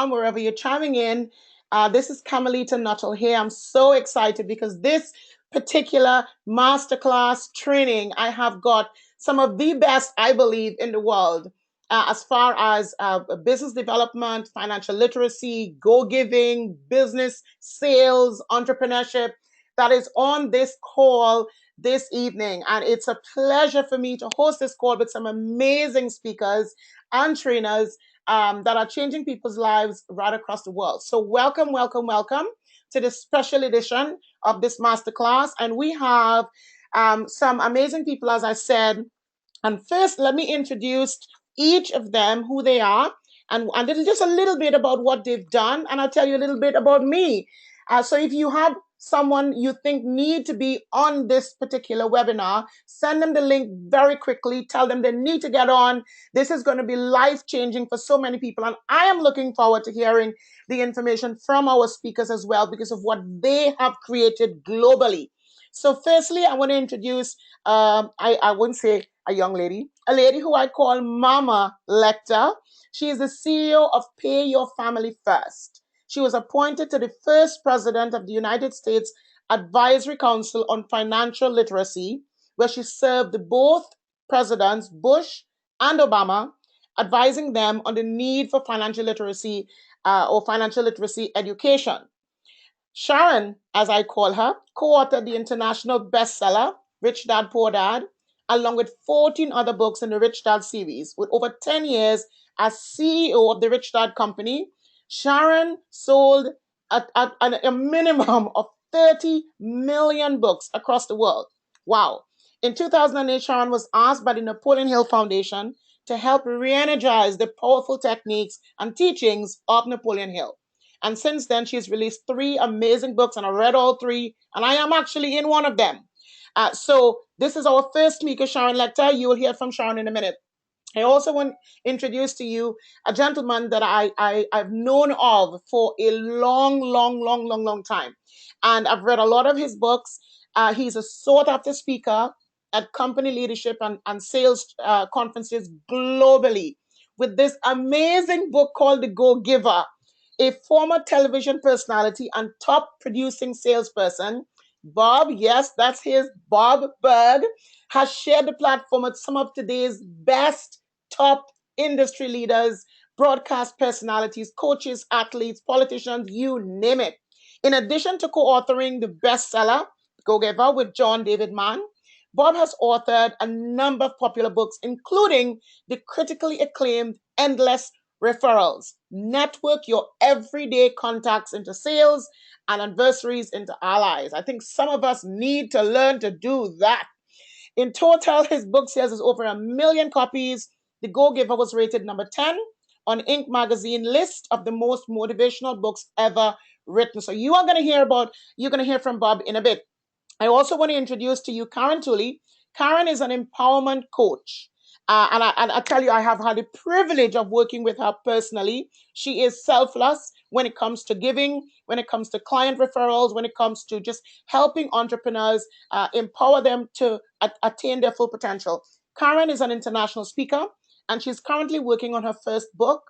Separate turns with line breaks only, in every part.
wherever you're chiming in. This is Carmelita Nuttall here. I'm so excited because this particular masterclass training, I have got some of the best, I believe, in the world as far as business development, financial literacy, go giving, business, sales, entrepreneurship that is on this call this evening. And it's a pleasure for me to host this call with some amazing speakers and trainers that are changing people's lives right across the world. So welcome, welcome, welcome to this special edition of this masterclass. And we have some amazing people, as I said. And first, let me introduce each of them, who they are, and just a little bit about what they've done. And I'll tell you a little bit about me. So if you have someone you think need to be on this particular webinar, send them the link very quickly. Tell them they need to get on. This is going to be life-changing for so many people. And I am looking forward to hearing the information from our speakers as well because of what they have created globally. So firstly, I want to introduce, I wouldn't say a young lady, a lady who I call Mama Lecter. She is the CEO of Pay Your Family First. She was appointed to the first president of the United States Advisory Council on Financial Literacy, where she served both presidents, Bush and Obama, advising them on the need for financial literacy or financial literacy education. Sharon, as I call her, co-authored the international bestseller, Rich Dad Poor Dad, along with 14 other books in the Rich Dad series. With over 10 years as CEO of the Rich Dad Company, Sharon sold a minimum of 30 million books across the world. Wow. In 2008, Sharon was asked by the Napoleon Hill Foundation to help re-energize the powerful techniques and teachings of Napoleon Hill. And since then, she's released 3 amazing books, and I read all 3, and I am actually in one of them. So this is our first speaker, Sharon Lecter. You will hear from Sharon in a minute. I also want to introduce to you a gentleman that I've known of for a long time. And I've read a lot of his books. He's a sought after speaker at company leadership and sales conferences globally with this amazing book called The Go Giver. A former television personality and top producing salesperson, Bob, yes, that's his, Bob Berg, has shared the platform with some of today's best top industry leaders, broadcast personalities, coaches, athletes, politicians, you name it. In addition to co-authoring the bestseller, Go Giver, with John David Mann, Bob has authored a number of popular books, including the critically acclaimed Endless Referrals. Network your everyday contacts into sales and adversaries into allies. I think some of us need to learn to do that. In total, his book sales is over 1 million copies. The Go Giver was rated number 10 on Inc. magazine list of the most motivational books ever written. So you're going to hear from Bob in a bit. I also want to introduce to you Karen Tooley. Karen is an empowerment coach. And I tell you, I have had the privilege of working with her personally. She is selfless when it comes to giving, when it comes to client referrals, when it comes to just helping entrepreneurs empower them to attain their full potential. Karen is an international speaker, and she's currently working on her first book.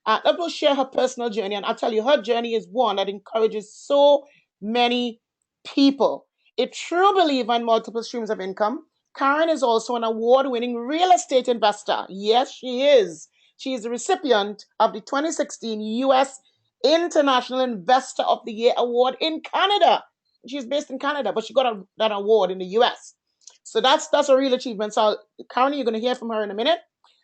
That will share her personal journey. And I'll tell you, her journey is one that encourages so many people. A true believer in multiple streams of income, Karen is also an award-winning real estate investor. Yes, she is. She is the recipient of the 2016 U.S. International Investor of the Year Award in Canada. She's based in Canada, but she got that award in the U.S. So that's a real achievement. So Karen, you're going to hear from her in a minute.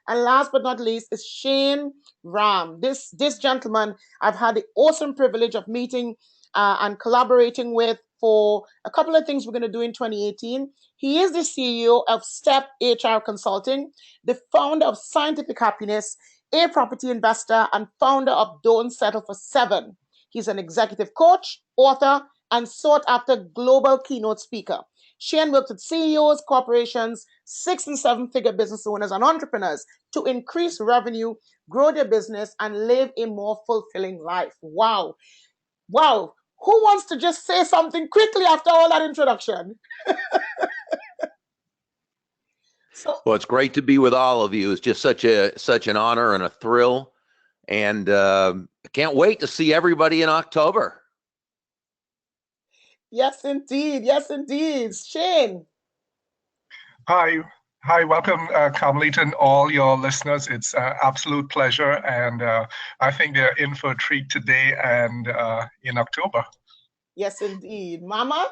And last but not least is Shane Ram. This gentleman I've had the awesome privilege of meeting and collaborating with for a couple of things we're going to do in 2018. He is the CEO of Step HR Consulting, the founder of Scientific Happiness, a property investor, and founder of Don't Settle for 7. He's an executive coach, author, and sought after global keynote speaker. Shane works with CEOs, corporations, 6- and 7-figure business owners, and entrepreneurs to increase revenue, grow their business, and live a more fulfilling life. Wow. Wow. Who wants to just say something quickly after all that introduction?
Well, it's great to be with all of you. It's just such an honor and a thrill. And Can't wait to see everybody in October.
Yes, indeed. Yes, indeed. Shane.
Hi. Hi, welcome, Carmelita, and all your listeners. It's an absolute pleasure, and I think they're in for a treat today and in October.
Yes, indeed. Mama?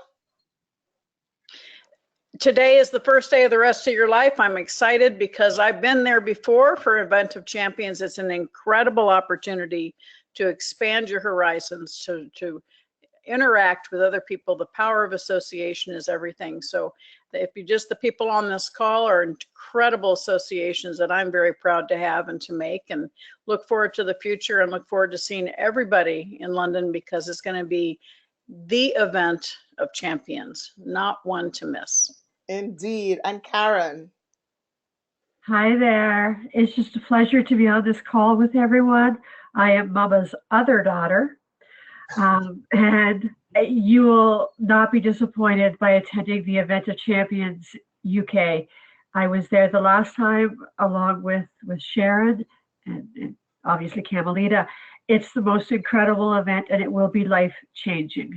Today is the first day of the rest of your life. I'm excited because I've been there before for Event of Champions. It's an incredible opportunity to expand your horizons, to interact with other people. The power of association is everything. So if you just, the people on this call are incredible associations that I'm very proud to have and to make, and look forward to the future and look forward to seeing everybody in London, because it's going to be the event of champions, not one to miss.
Indeed. And Karen?
Hi there. It's just a pleasure to be on this call with everyone. I am Mama's other daughter, and you will not be disappointed by attending the Event of Champions UK. I was there the last time along with Sharon and obviously Carmelita. It's the most incredible event, and it will be life-changing.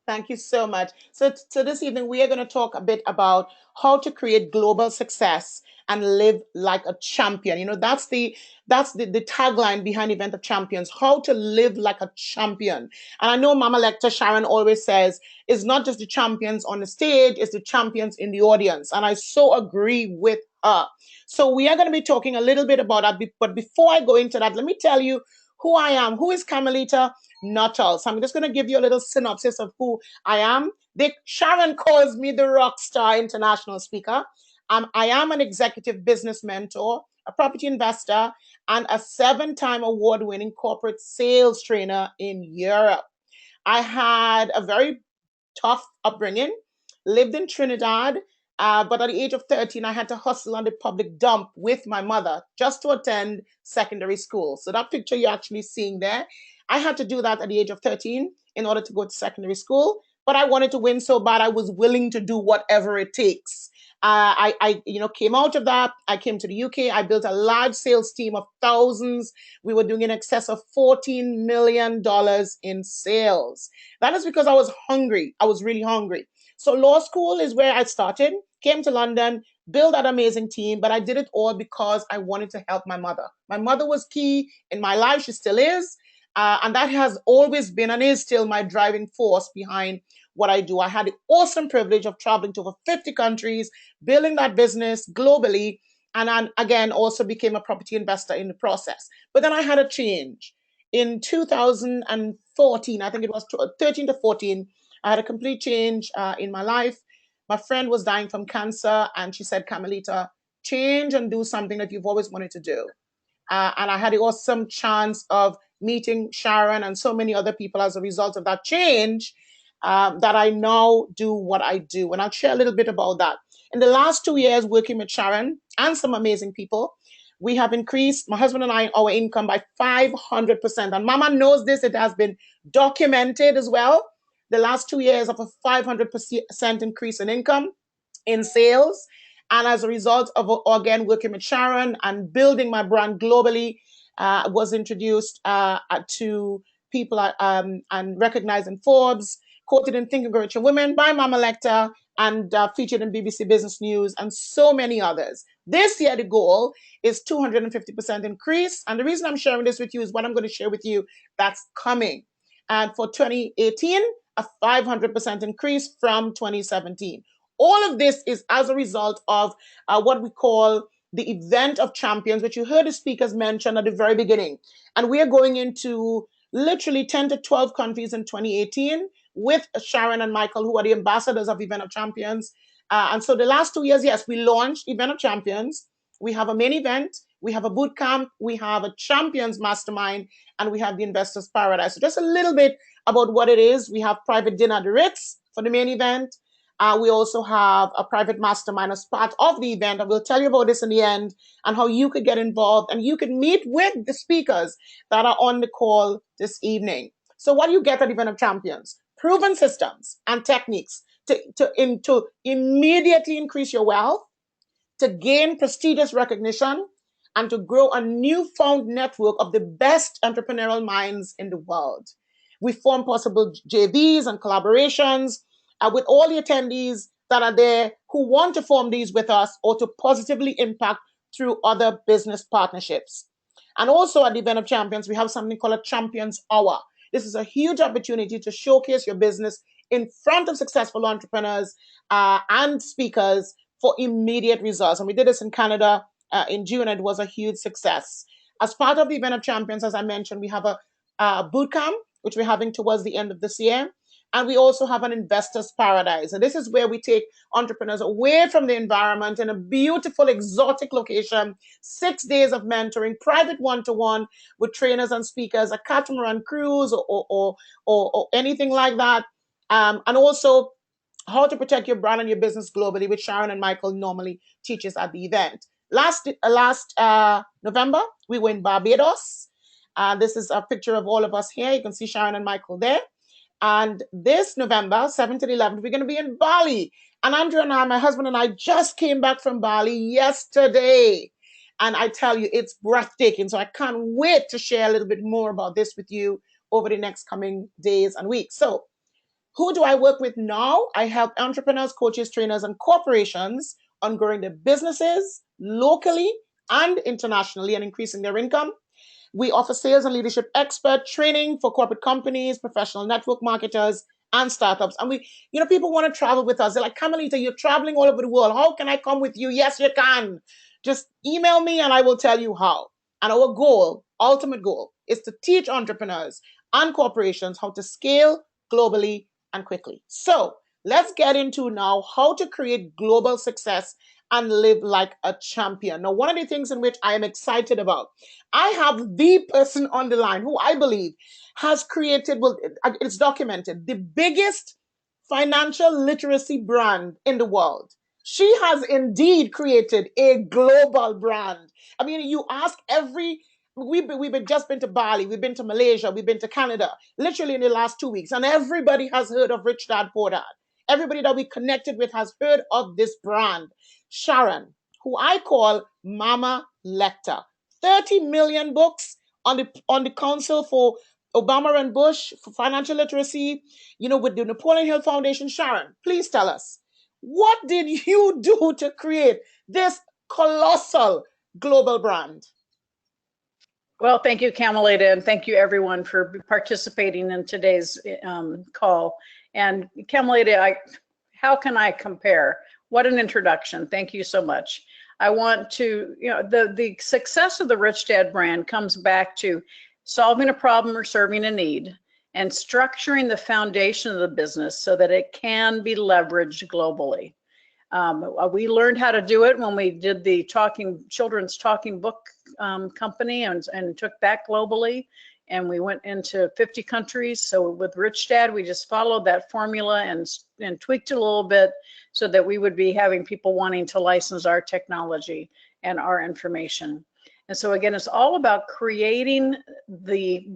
Thank you so much. So this evening, we are going to talk a bit about how to create global success and live like a champion. You know, that's the tagline behind Event of Champions, how to live like a champion. And I know Mama Lecter Sharon always says, it's not just the champions on the stage, it's the champions in the audience. And I so agree with her. So we are going to be talking a little bit about that. But before I go into that, let me tell you who I am. Who is Carmelita Nuttall? So I'm just going to give you a little synopsis of who I am. Sharon calls me the rock star international speaker. I am an executive business mentor, a property investor, and a 7-time award-winning corporate sales trainer in Europe. I had a very tough upbringing, lived in Trinidad, but at the age of 13, I had to hustle on the public dump with my mother just to attend secondary school. So that picture you're actually seeing there, I had to do that at the age of 13 in order to go to secondary school. But I wanted to win so bad, I was willing to do whatever it takes. I came out of that. I came to the UK. I built a large sales team of thousands. We were doing in excess of $14 million in sales. That is because I was hungry. I was really hungry. So law school is where I started, came to London, built that amazing team, but I did it all because I wanted to help my mother. My mother was key in my life. She still is. And that has always been and is still my driving force behind what I do. I had the awesome privilege of traveling to over 50 countries, building that business globally, and then again also became a property investor in the process. But then I had a change. In 2014, I think it was 13 to 14, I had a complete change in my life. My friend was dying from cancer, and she said, Carmelita, change and do something that you've always wanted to do. And I had the awesome chance of meeting Sharon and so many other people as a result of that change, that I now do what I do. And I'll share a little bit about that. In the last 2 years working with Sharon and some amazing people, we have increased, my husband and I, our income by 500%. And Mama knows this, it has been documented as well. The last 2 years of a 500% increase in income, in sales. And as a result of, again, working with Sharon and building my brand globally, was introduced to people and recognized in Forbes, quoted in Think and Grow Richer Women by Mama Lecter, and featured in BBC Business News and so many others. This year, the goal is 250% increase. And the reason I'm sharing this with you is what I'm going to share with you that's coming. And for 2018, a 500% increase from 2017. All of this is as a result of what we call the Event of Champions, which you heard the speakers mention at the very beginning. And we are going into literally 10 to 12 countries in 2018 with Sharon and Michael, who are the ambassadors of Event of Champions. And so the last 2 years, yes, we launched Event of Champions. We have a main event, we have a boot camp, we have a Champions Mastermind, and we have the Investors Paradise. So just a little bit about what it is. We have private dinner at the Ritz for the main event. We also have a private mastermind as part of the event. I will tell you about this in the end and how you could get involved and you can meet with the speakers that are on the call this evening. So what do you get at Event of Champions? Proven systems and techniques to immediately increase your wealth, to gain prestigious recognition, and to grow a newfound network of the best entrepreneurial minds in the world. We form possible JVs and collaborations with all the attendees that are there who want to form these with us or to positively impact through other business partnerships. And also at the Event of Champions, we have something called a Champions Hour. This is a huge opportunity to showcase your business in front of successful entrepreneurs and speakers for immediate results. And we did this in Canada in June, and it was a huge success. As part of the Event of Champions, as I mentioned, we have a boot camp, which we're having towards the end of this year. And we also have an Investors Paradise. And this is where we take entrepreneurs away from the environment in a beautiful, exotic location, 6 days of mentoring, private one-to-one with trainers and speakers, a catamaran cruise or anything like that. And also how to protect your brand and your business globally, which Sharon and Michael normally teaches at the event. Last November, we were in Barbados. This is a picture of all of us here. You can see Sharon and Michael there. And this November, 7th to 11th, we're going to be in Bali. And Andrew and I, my husband and I, just came back from Bali yesterday. And I tell you, it's breathtaking. So I can't wait to share a little bit more about this with you over the next coming days and weeks. So who do I work with now? I help entrepreneurs, coaches, trainers, and corporations on growing their businesses locally and internationally and increasing their income. We offer sales and leadership expert training for corporate companies, professional network marketers, and startups. And people want to travel with us. They're like, Carmelita, you're traveling all over the world. How can I come with you? Yes, you can. Just email me and I will tell you how. And our goal, ultimate goal, is to teach entrepreneurs and corporations how to scale globally and quickly. So let's get into now how to create global success and live like a champion. Now, one of the things in which I am excited about, I have the person on the line who I believe has created, well, it's documented, the biggest financial literacy brand in the world. She has indeed created a global brand. I mean, you ask we've just been to Bali, we've been to Malaysia, we've been to Canada, literally in the last 2 weeks, and everybody has heard of Rich Dad Poor Dad. Everybody that we connected with has heard of this brand. Sharon, who I call Mama Lecter. 30 million books on the Council for Obama and Bush for financial literacy, with the Napoleon Hill Foundation. Sharon, please tell us, what did you do to create this colossal global brand?
Well, thank you, Carmelita, and thank you everyone for participating in today's call. And Carmelita, how can I compare? What an introduction. Thank you so much. I want to, the success of the Rich Dad brand comes back to solving a problem or serving a need and structuring the foundation of the business so that it can be leveraged globally. We learned how to do it when we did the children's talking book company and took that globally. And we went into 50 countries. So with Rich Dad, we just followed that formula and tweaked it a little bit so that we would be having people wanting to license our technology and our information. And so again, it's all about creating the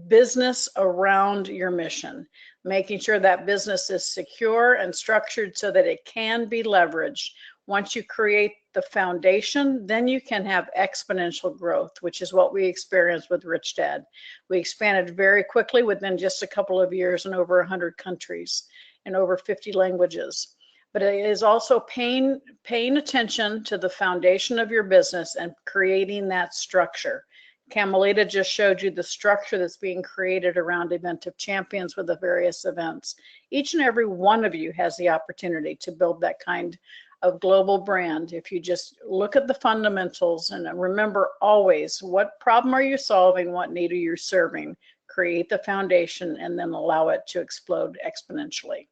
business around your mission, making sure that business is secure and structured so that it can be leveraged. Once you create the foundation, then you can have exponential growth, which is what we experienced with Rich Dad. We expanded very quickly within just a couple of years in over 100 countries and over 50 languages. But it is also paying attention to the foundation of your business and creating that structure. Carmelita just showed you the structure that's being created around Event of Champions with the various events. Each and every one of you has the opportunity to build that kind of global brand if you just look at the fundamentals and remember always, what problem are you solving, what need are you serving, create the foundation, and then allow it to explode exponentially.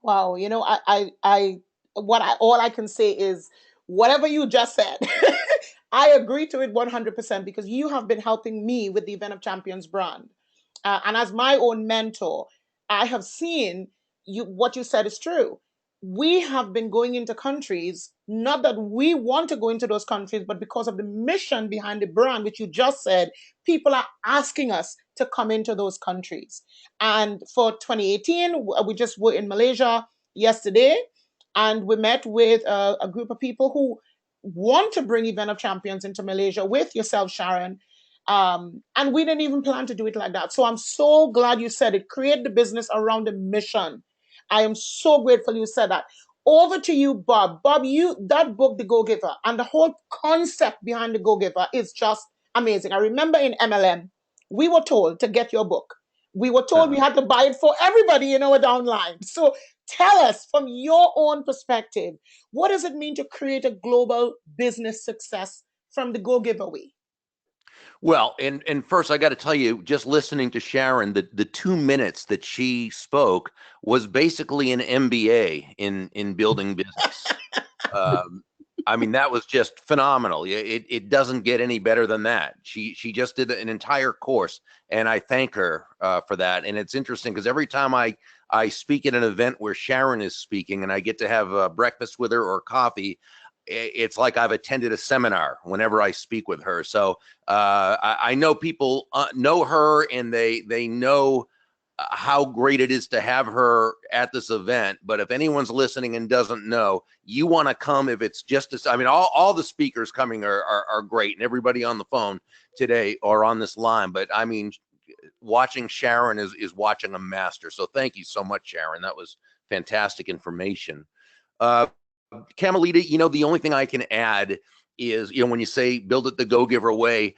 Wow, all I can say is whatever you just said, I agree to it 100% because you have been helping me with the Event of Champions brand. And as my own mentor, I have seen what you said is true. We have been going into countries, not that we want to go into those countries, but because of the mission behind the brand, which you just said, people are asking us to come into those countries. And for 2018, we just were in Malaysia yesterday, and we met with a group of people who want to bring Event of Champions into Malaysia with yourself, Sharon. And we didn't even plan to do it like that. So I'm so glad you said it. Create the business around the mission. I am so grateful you said that. Over to you, Bob. Bob, that book, The Go-Giver, and the whole concept behind The Go-Giver is just amazing. I remember in MLM, we were told to get your book. We were told we had to buy it for everybody in our downline. So tell us from your own perspective, what does it mean to create a global business success from the Go-Giver way?
Well, and first I got to tell you, just listening to Sharon, the 2 minutes that she spoke was basically an MBA in building business. I mean, that was just phenomenal. It doesn't get any better than that. She just did an entire course, and I thank her for that. And it's interesting because every time I speak at an event where Sharon is speaking and I get to have breakfast with her or coffee, it's like I've attended a seminar whenever I speak with her. So I know people know her, and they know how great it is to have her at this event. But if anyone's listening and doesn't know, you want to come. If it's just I mean, all the speakers coming are great, and everybody on the phone today or on this line. But I mean, watching Sharon is watching a master. So thank you so much, Sharon. That was fantastic information. Carmelita, the only thing I can add is, when you say build it the Go-Giver way,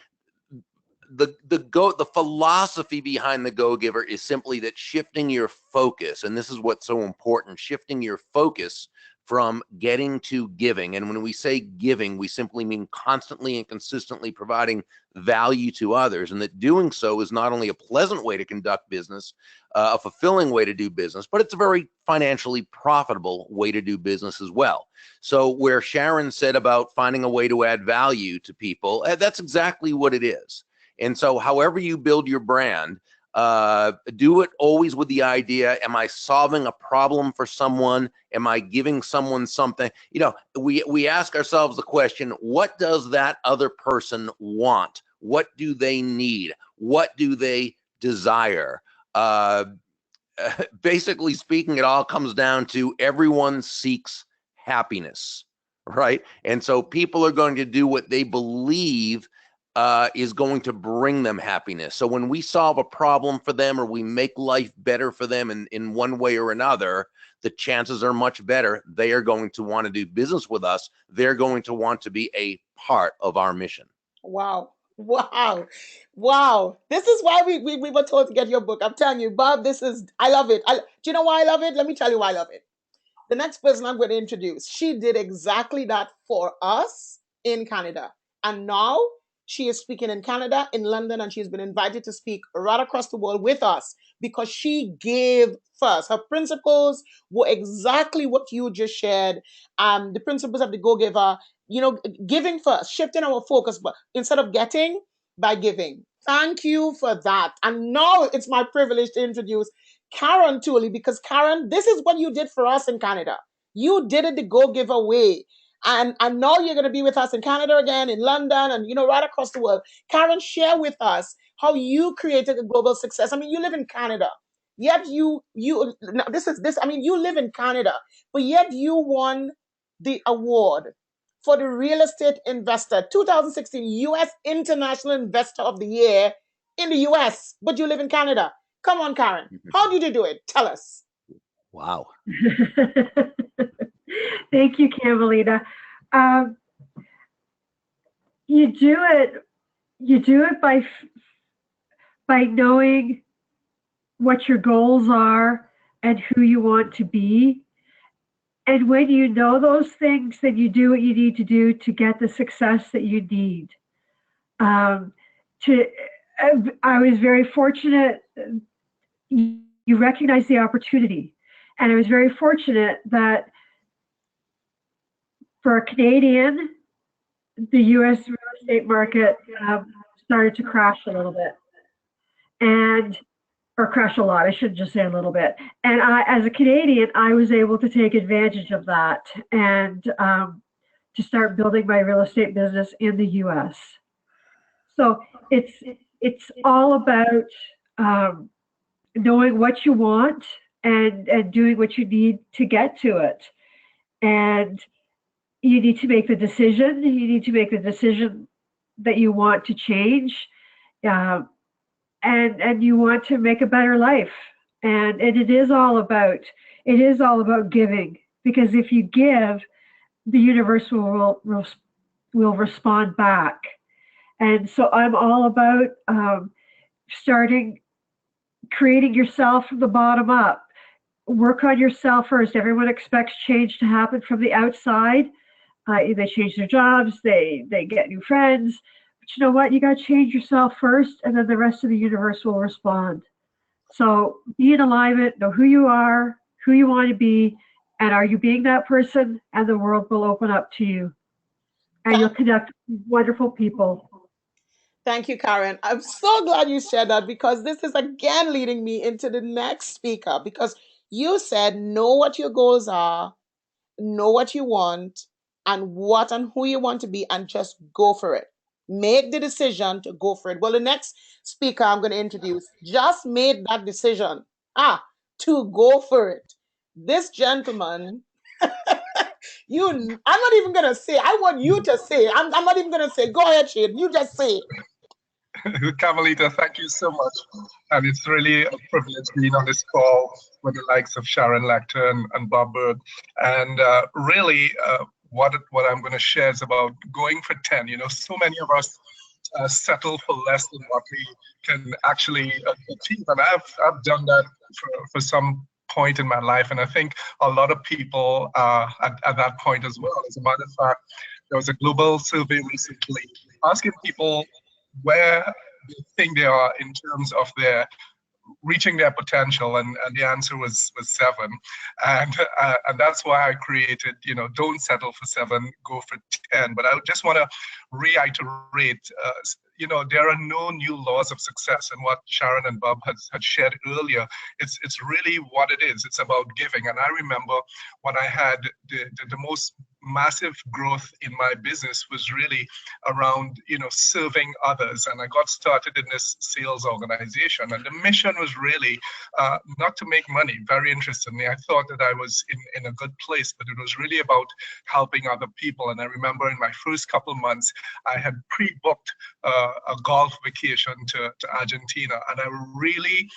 the philosophy behind the Go-Giver is simply that shifting your focus, and this is what's so important, shifting your focus from getting to giving. And when we say giving, we simply mean constantly and consistently providing value to others, and that doing so is not only a pleasant way to conduct business, a fulfilling way to do business, but it's a very financially profitable way to do business as well. So where Sharon said about finding a way to add value to people, that's exactly what it is. And so however you build your brand, do it always with the idea, am I solving a problem for someone? Am I giving someone something? We ask ourselves the question, what does that other person want? What do they need? What do they desire? Basically speaking, it all comes down to everyone seeks happiness, right? And so people are going to do what they believe is going to bring them happiness. So when we solve a problem for them or we make life better for them in one way or another, the chances are much better they are going to want to do business with us. They're going to want to be a part of our mission.
Wow. Wow. This is why we were told to get your book. I'm telling you, Bob, I love it. Do you know why I love it? Let me tell you why I love it. The next person I'm going to introduce, she did exactly that for us in Canada. And now she is speaking in Canada, in London, and she's been invited to speak right across the world with us because she gave first. Her principles were exactly what you just shared. The principles of the Go-Giver, giving first, shifting our focus, but instead of getting, by giving. Thank you for that. And now it's my privilege to introduce Karen Tooley, because Karen, this is what you did for us in Canada. You did it the Go-Giver way. And now you're going to be with us in Canada again, in London, and right across the world. Karen, share with us how you created a global success. I mean, you live in Canada, yet you live in Canada, but yet you won the award for the Real Estate Investor 2016 U.S. International Investor of the Year in the U.S., but you live in Canada. Come on, Karen. How did you do it? Tell us.
Wow.
Thank you, Carmelita. You do it by knowing what your goals are and who you want to be. And when you know those things, then you do what you need to do to get the success that you need. I was very fortunate. You recognize the opportunity. And I was very fortunate that for a Canadian, the U.S. real estate market started to crash a little bit, or crash a lot. I shouldn't just say a little bit. And as a Canadian, I was able to take advantage of that and to start building my real estate business in the U.S. So it's all about knowing what you want, and doing what you need to get to it. And you need to make the decision. You need to make the decision that you want to change, uh, and you want to make a better life. And it is all about giving, because if you give, the universe will respond back. And so I'm all about starting creating yourself from the bottom up. Work on yourself first. Everyone expects change to happen from the outside. They change their jobs, they get new friends. But you know what? You got to change yourself first, and then the rest of the universe will respond. So be in alignment, know who you are, who you want to be, and are you being that person? And the world will open up to you, and you'll connect with wonderful people.
Thank you, Karen. I'm so glad you shared that, because this is again leading me into the next speaker, because you said know what your goals are, know what you want, and what and who you want to be, and just go for it. Make the decision to go for it. Well, the next speaker I'm going to introduce just made that decision, to go for it. This gentleman, I'm not even going to say, I want you to say, I'm not even going to say, go ahead, Shane, you just say.
Carmelita, thank you so much. And it's really a privilege being on this call with the likes of Sharon Lecter and Bob Bird. And really, what I'm going to share is about going for 10. You know, so many of us settle for less than what we can actually achieve. And I've done that for some point in my life. And I think a lot of people are at that point as well. As a matter of fact, there was a global survey recently asking people where they think they are in terms of their reaching their potential, and the answer was 7, and that's why I created, you know, don't settle for 7, go for 10. But I just want to reiterate, you know, there are no new laws of success, and what Sharon and Bob had shared earlier, it's really what it is. It's about giving. And I remember when I had the most massive growth in my business was really around, you know, serving others. And I got started in this sales organization, and the mission was really not to make money. Very interestingly, I thought that I was in a good place, but it was really about helping other people. And I remember in my first couple months, I had pre-booked a golf vacation to Argentina, and I really,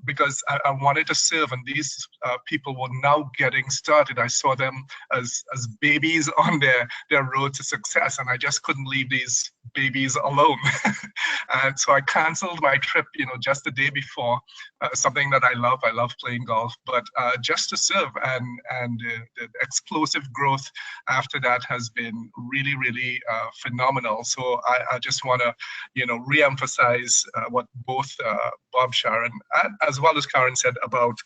because I wanted to serve, and these people were now getting started. I saw them as babies on their road to success, and I just couldn't leave these babies alone. And so I canceled my trip, you know, just the day before, something that I love playing golf, but just to serve. And the explosive growth after that has been really, really phenomenal. So I just want to, you know, re-emphasize what both Bob, Sharon, and as well as Karen said about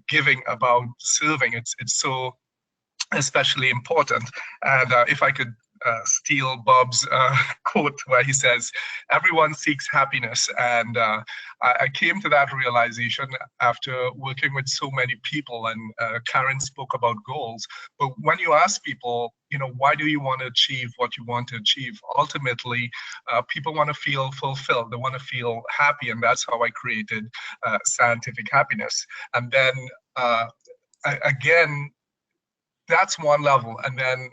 giving, about serving. It's so especially important. And if I could steal Bob's quote where he says, everyone seeks happiness. And I came to that realization after working with so many people, and Karen spoke about goals. But when you ask people, you know, why do you want to achieve what you want to achieve? Ultimately, people want to feel fulfilled. They want to feel happy. And that's how I created Scientific Happiness. And then again, that's one level. And then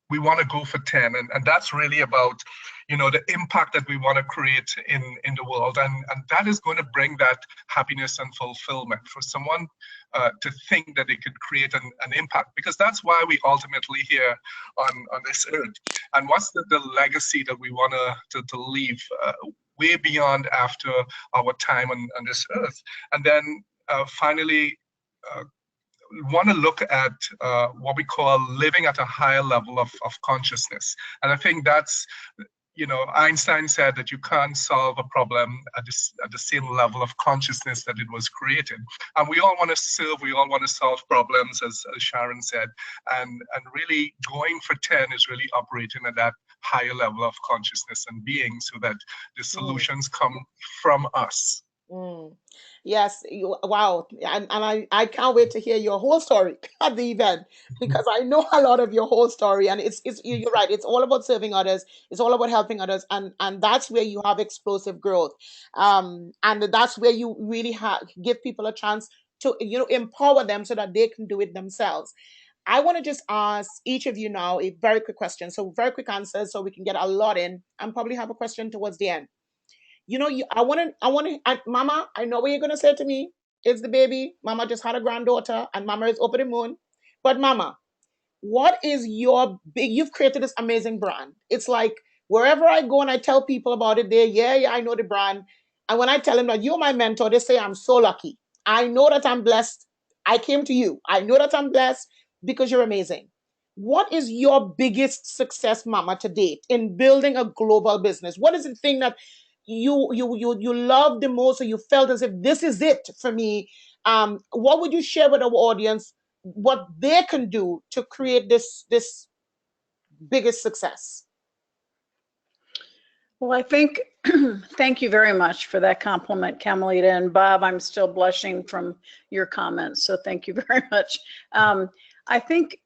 we want to go for 10. And that's really about, you know, the impact that we want to create in the world. And that is going to bring that happiness and fulfillment for someone to think that they could create an impact, because that's why we ultimately here on this earth. And what's the legacy that we want to leave way beyond after our time on this earth? And then finally, want to look at what we call living at a higher level of consciousness. And I think that's, you know, Einstein said that you can't solve a problem at the same level of consciousness that it was created. And we all want to serve, we all want to solve problems, as Sharon said. And really going for 10 is really operating at that higher level of consciousness and being, so that the solutions come from us.
Yes, wow. And I can't wait to hear your whole story at the event, because I know a lot of your whole story. And you're right, it's all about serving others, it's all about helping others, and that's where you have explosive growth. And that's where you really give people a chance to, you know, empower them so that they can do it themselves. I want to just ask each of you now a very quick question. So very quick answers so we can get a lot in and probably have a question towards the end. You know, Mama, I know what you're going to say to me. It's the baby. Mama just had a granddaughter and Mama is over the moon. But Mama, what is your big, you've created this amazing brand. It's like wherever I go and I tell people about it, yeah, I know the brand. And when I tell them that you're my mentor, they say, I'm so lucky. I know that I'm blessed. I came to you. I know that I'm blessed because you're amazing. What is your biggest success, Mama, to date in building a global business? What is the thing that you love the most, or you felt as if this is it for me? What would you share with our audience? What they can do to create this biggest success?
Well, I think, thank you very much for that compliment, Carmelita. And Bob, I'm still blushing from your comments, so thank you very much. I think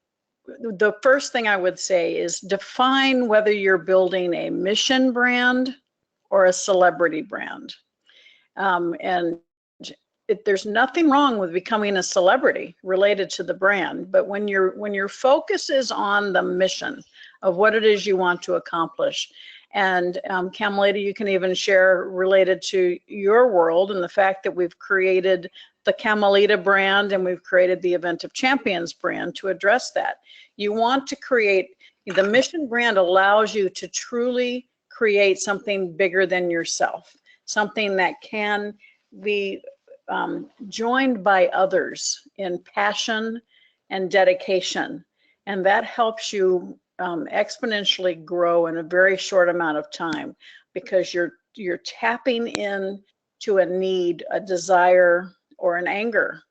the first thing I would say is define whether you're building a mission brand or a celebrity brand. There's nothing wrong with becoming a celebrity related to the brand, but when your focus is on the mission of what it is you want to accomplish. And Carmelita, you can even share related to your world and the fact that we've created the Carmelita brand and we've created the Event of Champions brand to address that. You want to create, the mission brand allows you to truly create something bigger than yourself, something that can be joined by others in passion and dedication. And that helps you exponentially grow in a very short amount of time, because you're tapping in to a need, a desire, or an anger,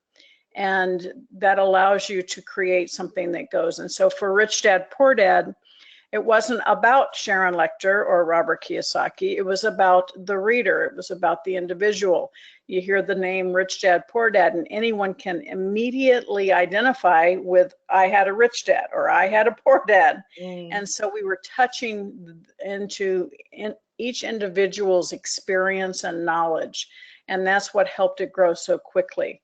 and that allows you to create something that goes. And so for Rich Dad Poor Dad, it wasn't about Sharon Lechter or Robert Kiyosaki. It was about the reader. It was about the individual. You hear the name Rich Dad Poor Dad, and anyone can immediately identify with, I had a rich dad or I had a poor dad. And so we were touching into each individual's experience and knowledge. And that's what helped it grow so quickly.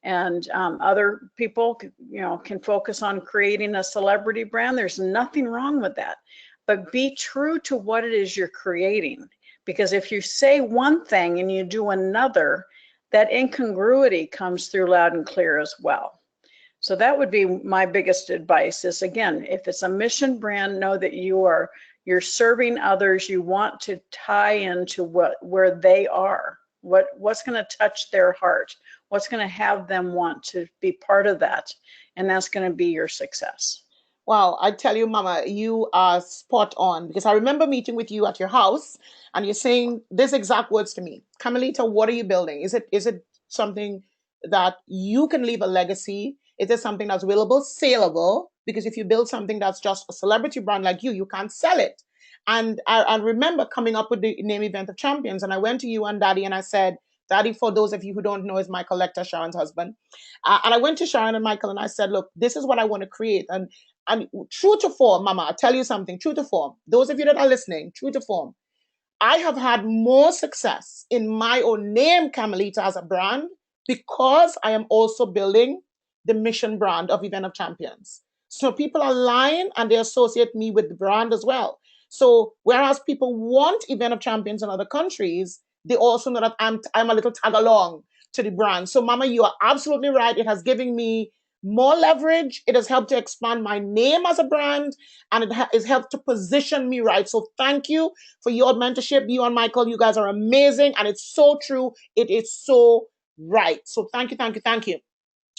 And other people, can focus on creating a celebrity brand. There's nothing wrong with that, but be true to what it is you're creating. Because if you say one thing and you do another, that incongruity comes through loud and clear as well. So that would be my biggest advice is, again, if it's a mission brand, know that you're serving others. You want to tie into where they are, what's going to touch their heart, what's going to have them want to be part of that. And that's going to be your success.
Wow, I tell you, Mama, you are spot on, because I remember meeting with you at your house and you're saying this exact words to me. Carmelita, what are you building? Is it something that you can leave a legacy? Is it something that's available, saleable? Because if you build something that's just a celebrity brand like you can't sell it. And I remember coming up with the name Event of Champions, and I went to you and Daddy and I said, Daddy, for those of you who don't know, is Michael Lechter, Sharon's husband. And I went to Sharon and Michael and I said, look, this is what I want to create. And true to form, Mama, I'll tell you something, true to form. Those of you that are listening, true to form. I have had more success in my own name, Carmelita, as a brand, because I am also building the mission brand of Event of Champions. So people are lying and they associate me with the brand as well. So whereas people want Event of Champions in other countries, they also know that I'm a little tag along to the brand. So Mama, you are absolutely right. It has given me more leverage. It has helped to expand my name as a brand, and it has helped to position me right. So thank you for your mentorship. You and Michael, you guys are amazing. And it's so true. It is so right. So thank you.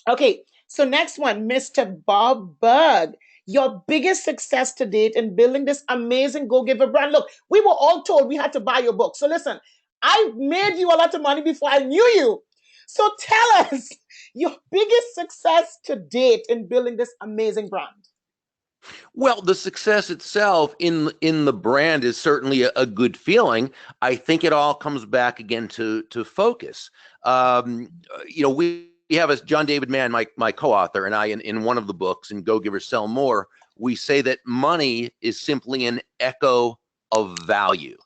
Okay. So next one, Mr. Bob Berg. Your biggest success to date in building this amazing Go Giver brand. Look, we were all told we had to buy your book. So listen, I made you a lot of money before I knew you. So tell us your biggest success to date in building this amazing brand.
Well, the success itself in the brand is certainly a good feeling. I think it all comes back again to focus. We have, as John David Mann, my co-author, and I, in one of the books, in Go Giver Sell More, we say that money is simply an echo of value.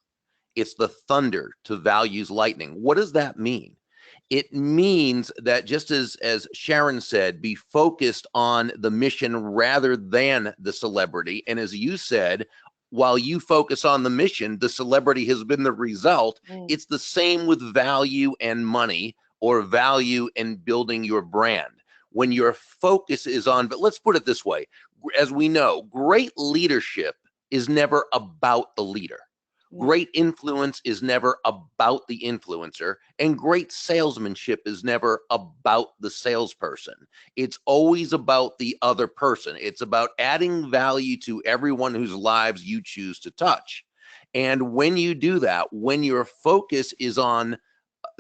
It's the thunder to value's lightning. What does that mean? it means that, just as Sharon said, be focused on the mission rather than the celebrity. And as you said, while you focus on the mission, the celebrity has been the result. It's the same with value and money, or value and building your brand. When your focus is on, but let's put it this way, as we know, great leadership is never about the leader. Great influence is never about the influencer, and great salesmanship is never about the salesperson. It's always about the other person. It's about adding value to everyone whose lives you choose to touch. And when you do that, when your focus is on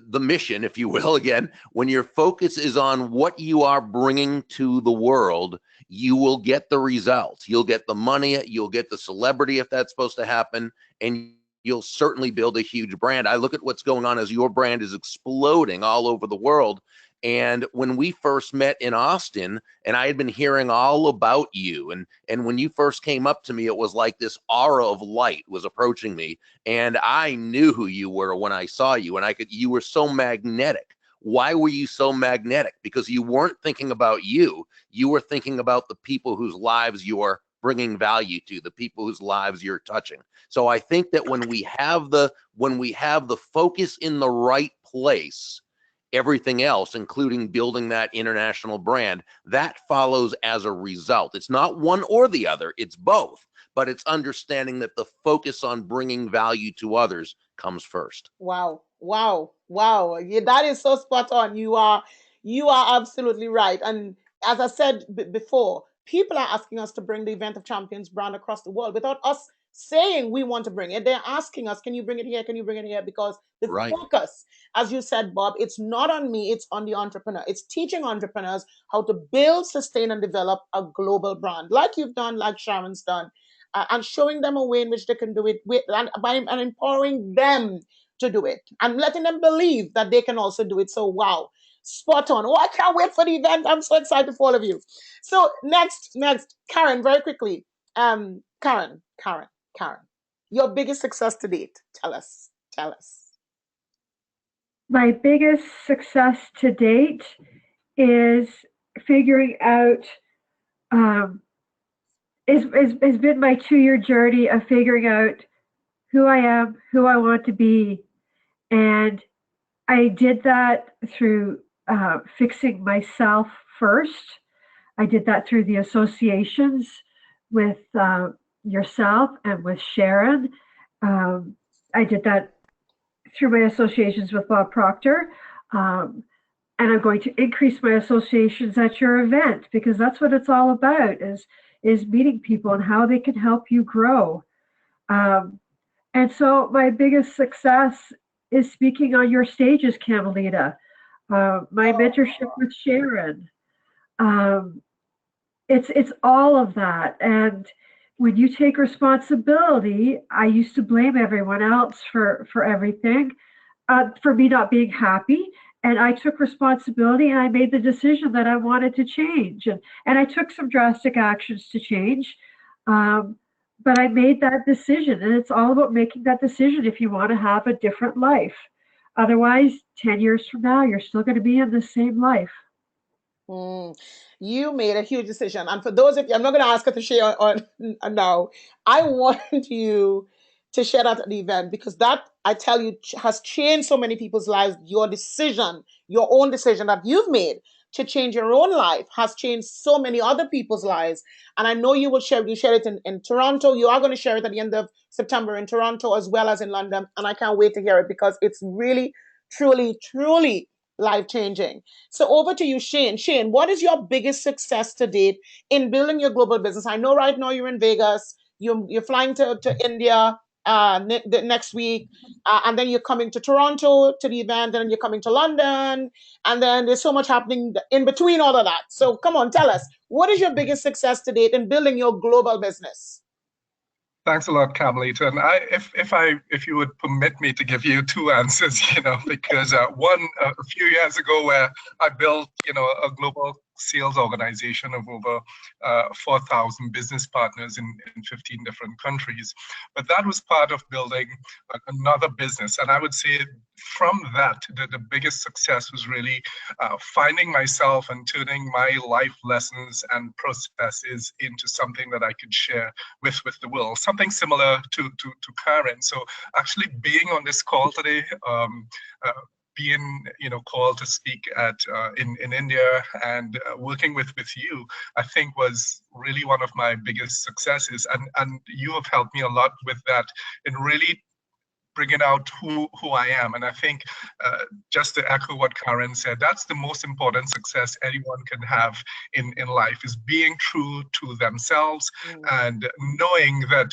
the mission, if you will, again, when your focus is on what you are bringing to the world, you will get the results. You'll get the money, you'll get the celebrity if that's supposed to happen, and you'll certainly build a huge brand. I look at what's going on as your brand is exploding all over the world. And when we first met in Austin, and I had been hearing all about you, and when you first came up to me, it was like this aura of light was approaching me, and I knew who you were when I saw you, and you were so magnetic. Why were you so magnetic? Because you weren't thinking about you. You were thinking about the people whose lives you're bringing value to, the people whose lives you're touching. So I think that when we have the focus in the right place, everything else, including building that international brand, that follows as a result. It's not one or the other, it's both, but it's understanding that the focus on bringing value to others comes first.
Wow. Yeah, that is so spot on. You are absolutely right. And as I said before, people are asking us to bring the Event of Champions brand across the world without us saying we want to bring it. They're asking us, can you bring it here? Can you bring it here? Because the focus, as you said, Bob, it's not on me, it's on the entrepreneur. It's teaching entrepreneurs how to build, sustain, and develop a global brand, like you've done, like Sharon's done, and showing them a way in which they can do it and empowering them to do it and letting them believe that they can also do it. So, wow, spot on. Oh, I can't wait for the event. I'm so excited for all of you. So next, Karen, very quickly. Karen, your biggest success to date. Tell us.
My biggest success to date is figuring out, has been my 2-year journey of figuring out who I am, who I want to be. And I did that through fixing myself first. I did that through the associations with yourself and with Sharon. I did that through my associations with Bob Proctor. And I'm going to increase my associations at your event, because that's what it's all about, is meeting people and how they can help you grow. And so my biggest success is speaking on your stages, Carmelita. My mentorship with Sharon. It's all of that. And when you take responsibility, I used to blame everyone else for everything, for me not being happy. And I took responsibility, and I made the decision that I wanted to change. And I took some drastic actions to change. But I made that decision, and it's all about making that decision if you want to have a different life. Otherwise, 10 years from now, you're still going to be in the same life.
You made a huge decision. And for those of you, I'm not going to ask her to share now. I want you to share that at the event, because that, I tell you, has changed so many people's lives. Your decision, your own decision that you've made to change your own life has changed so many other people's lives. And I know you will share it in Toronto. You are going to share it at the end of September in Toronto as well as in London. And I can't wait to hear it, because it's really, truly, truly life-changing. So over to you, Shane. Shane, what is your biggest success to date in building your global business? I know right now you're in Vegas. You're flying to India next week, and then you're coming to Toronto to the event, and then you're coming to London, and then there's so much happening in between all of that. So come on, tell us, what is your biggest success to date in building your global business?
Thanks a lot, Carmelita. And if you would permit me to give you 2 answers, because one a few years ago, where I built, a global sales organization of over 4,000 business partners in 15 different countries. But that was part of building another business. And I would say from that, the biggest success was really finding myself and turning my life lessons and processes into something that I could share with the world, something similar to Karen. So actually being on this call today, being called to speak at in India and working with you, I think was really one of my biggest successes, and you have helped me a lot with that in really bringing out who I am. And I think just to echo what Karen said, that's the most important success anyone can have in life, is being true to themselves and knowing that,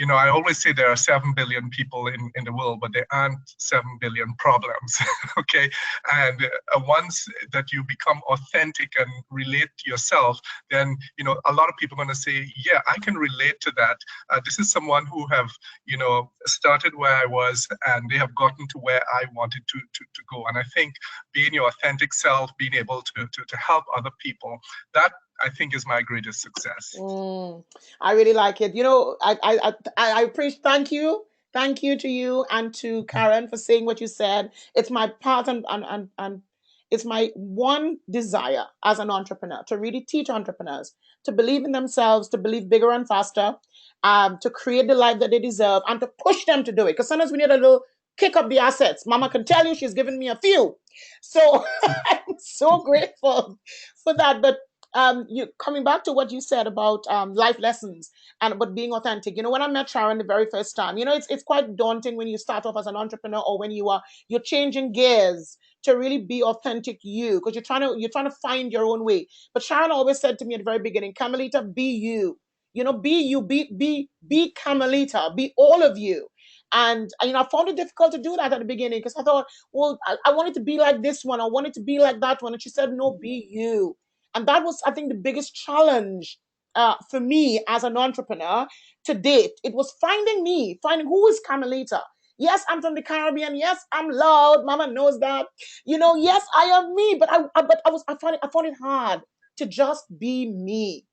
I always say there are 7 billion people in the world, but there aren't 7 billion problems, okay? And once that you become authentic and relate to yourself, then, a lot of people are going to say, yeah, I can relate to that. This is someone who have, started where I was, and they have gotten to where I wanted to go. And I think being your authentic self, being able to help other people, that I think is my greatest success.
I really like it. I appreciate. Thank you to you and to Karen for saying what you said. It's my part and it's my one desire as an entrepreneur to really teach entrepreneurs to believe in themselves, to believe bigger and faster, to create the life that they deserve, and to push them to do it. Because sometimes we need a little kick up the assets. Mama can tell you she's given me a few. So I'm so grateful for that. But you coming back to what you said about life lessons and about being authentic. When I met Sharon the very first time, it's quite daunting when you start off as an entrepreneur, or when you're changing gears to really be authentic you, because you're trying to find your own way. But Sharon always said to me at the very beginning, Carmelita, be you. Be you, be Carmelita, be all of you. And I found it difficult to do that at the beginning, because I thought, well, I wanted to be like this one, I wanted to be like that one. And she said, no, be you. And that was, I think, the biggest challenge for me as an entrepreneur to date. It was finding who is Carmelita. Yes, I'm from the Caribbean. Yes, I'm loud. Mama knows that. Yes, I am me. But I found it hard to just be me.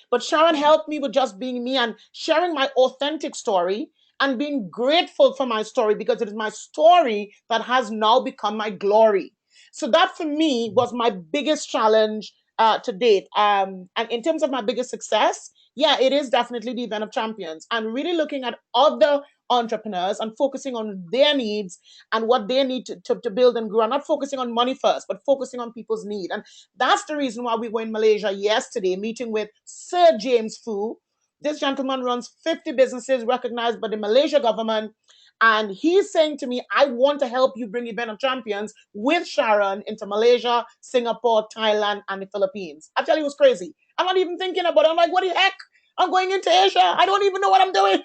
But Sharon helped me with just being me and sharing my authentic story and being grateful for my story, because it is my story that has now become my glory. So that for me was my biggest challenge to date. And in terms of my biggest success, yeah, it is definitely the Event of Champions, and really looking at other entrepreneurs and focusing on their needs and what they need to build and grow, and not focusing on money first, but focusing on people's need. And that's the reason why we were in Malaysia yesterday, meeting with Sir James Fu. This gentleman runs 50 businesses recognized by the Malaysia government. And he's saying to me, I want to help you bring Event of Champions with Sharon into Malaysia, Singapore, Thailand, and the Philippines. I tell you, it was crazy. I'm not even thinking about it. I'm like, what the heck? I'm going into Asia. I don't even know what I'm doing.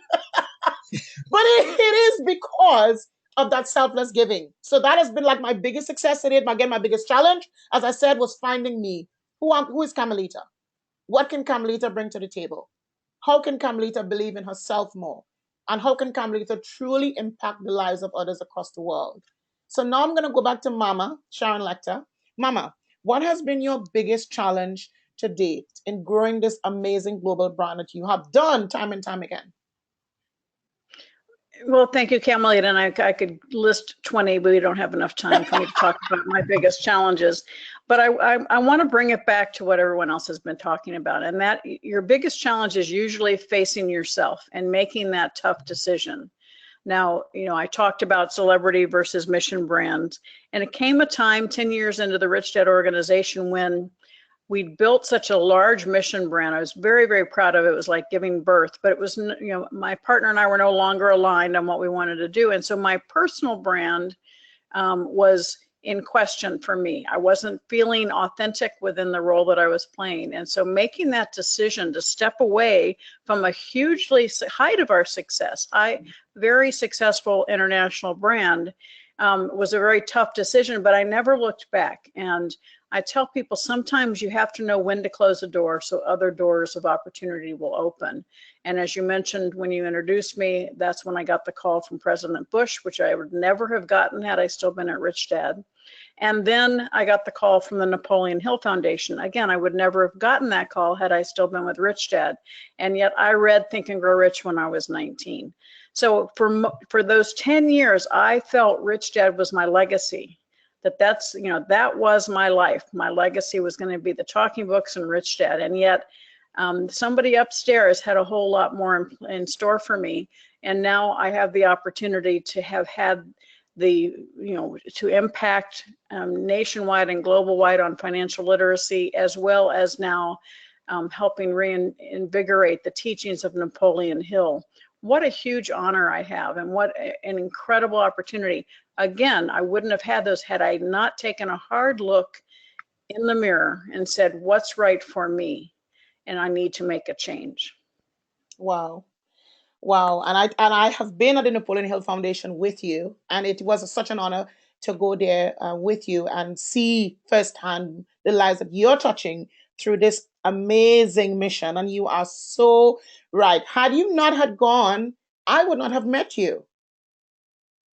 But it is because of that selfless giving. So that has been like my biggest success today. Again, my biggest challenge, as I said, was finding me. Who is Carmelita? What can Carmelita bring to the table? How can Carmelita believe in herself more? And how can Carmelita truly impact the lives of others across the world? So now I'm going to go back to Mama, Sharon Lechter. Mama, what has been your biggest challenge to date in growing this amazing global brand that you have done time and time again?
Well, thank you, Carmelita. And I could list 20, but we don't have enough time for me to talk about my biggest challenges. But I want to bring it back to what everyone else has been talking about, and that your biggest challenge is usually facing yourself and making that tough decision. Now, I talked about celebrity versus mission brands, and it came a time 10 years into the Rich Dad organization when we built such a large mission brand. I was very, very proud of it. It was like giving birth, but it was, my partner and I were no longer aligned on what we wanted to do. And so my personal brand was in question for me. I wasn't feeling authentic within the role that I was playing. And so making that decision to step away from a hugely height of our success, very successful international brand, was a very tough decision, but I never looked back. And I tell people sometimes you have to know when to close a door so other doors of opportunity will open. And as you mentioned when you introduced me, that's when I got the call from President Bush, which I would never have gotten had I still been at Rich Dad. And then I got the call from the Napoleon Hill Foundation. Again, I would never have gotten that call had I still been with Rich Dad. And yet I read Think and Grow Rich when I was 19. So for those 10 years, I felt Rich Dad was my legacy. That's, you know, that was my life. My legacy was going to be the talking books and Rich Dad. And yet somebody upstairs had a whole lot more in store for me. And now I have the opportunity to have had the, you know, to impact nationwide and global wide on financial literacy, as well as now helping reinvigorate the teachings of Napoleon Hill. What a huge honor I have, and what an incredible opportunity. Again, I wouldn't have had those had I not taken a hard look in the mirror and said, what's right for me? And I need to make a change.
Wow. Wow. And I have been at the Napoleon Hill Foundation with you, and it was such an honor to go there with you and see firsthand the lives that you're touching through this amazing mission. And you are so right. Had you not had gone, I would not have met you.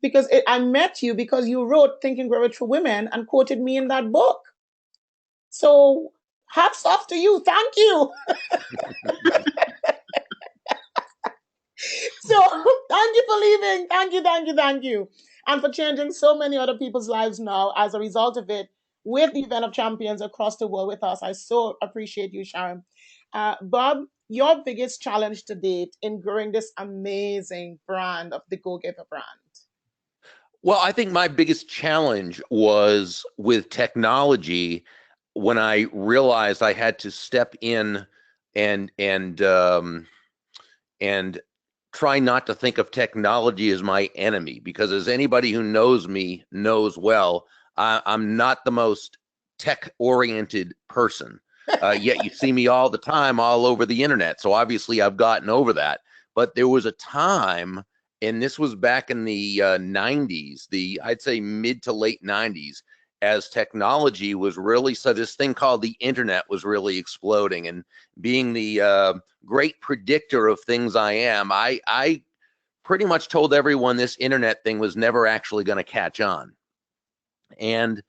Because I met you because you wrote Think and Grow Rich for Women and quoted me in that book. So hats off to you. Thank you. So thank you for leaving. Thank you, thank you, thank you. And for changing so many other people's lives now as a result of it with the Event of Champions across the world with us. I so appreciate you, Sharon. Bob, your biggest challenge to date in growing this amazing brand of the Go Giver brand?
Well, I think my biggest challenge was with technology when I realized I had to step in and try not to think of technology as my enemy, because as anybody who knows me knows well, I'm not the most tech-oriented person. Yet you see me all the time all over the internet. So obviously I've gotten over that. But there was a time, and this was back in the 90s, I'd say mid to late 90s, as technology was really, so this thing called the internet was really exploding. And being the great predictor of things I am, I pretty much told everyone this internet thing was never actually going to catch on. And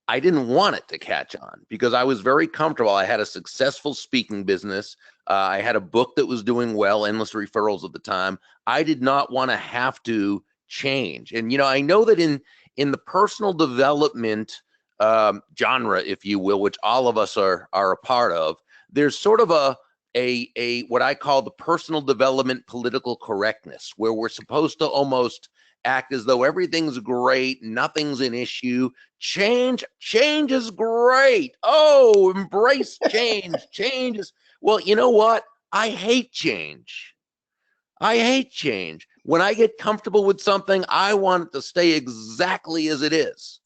I didn't want it to catch on because I was very comfortable. I had a successful speaking business. I had a book that was doing well, Endless Referrals at the time. I did not want to have to change. And, you know, I know that in the personal development genre, if you will, which all of us are a part of, there's sort of a what I call the personal development political correctness, where we're supposed to almost act as though everything's great, nothing's an issue. Change is great. Oh, embrace change. Change is, well, you know what? I hate change. I hate change. When I get comfortable with something, I want it to stay exactly as it is.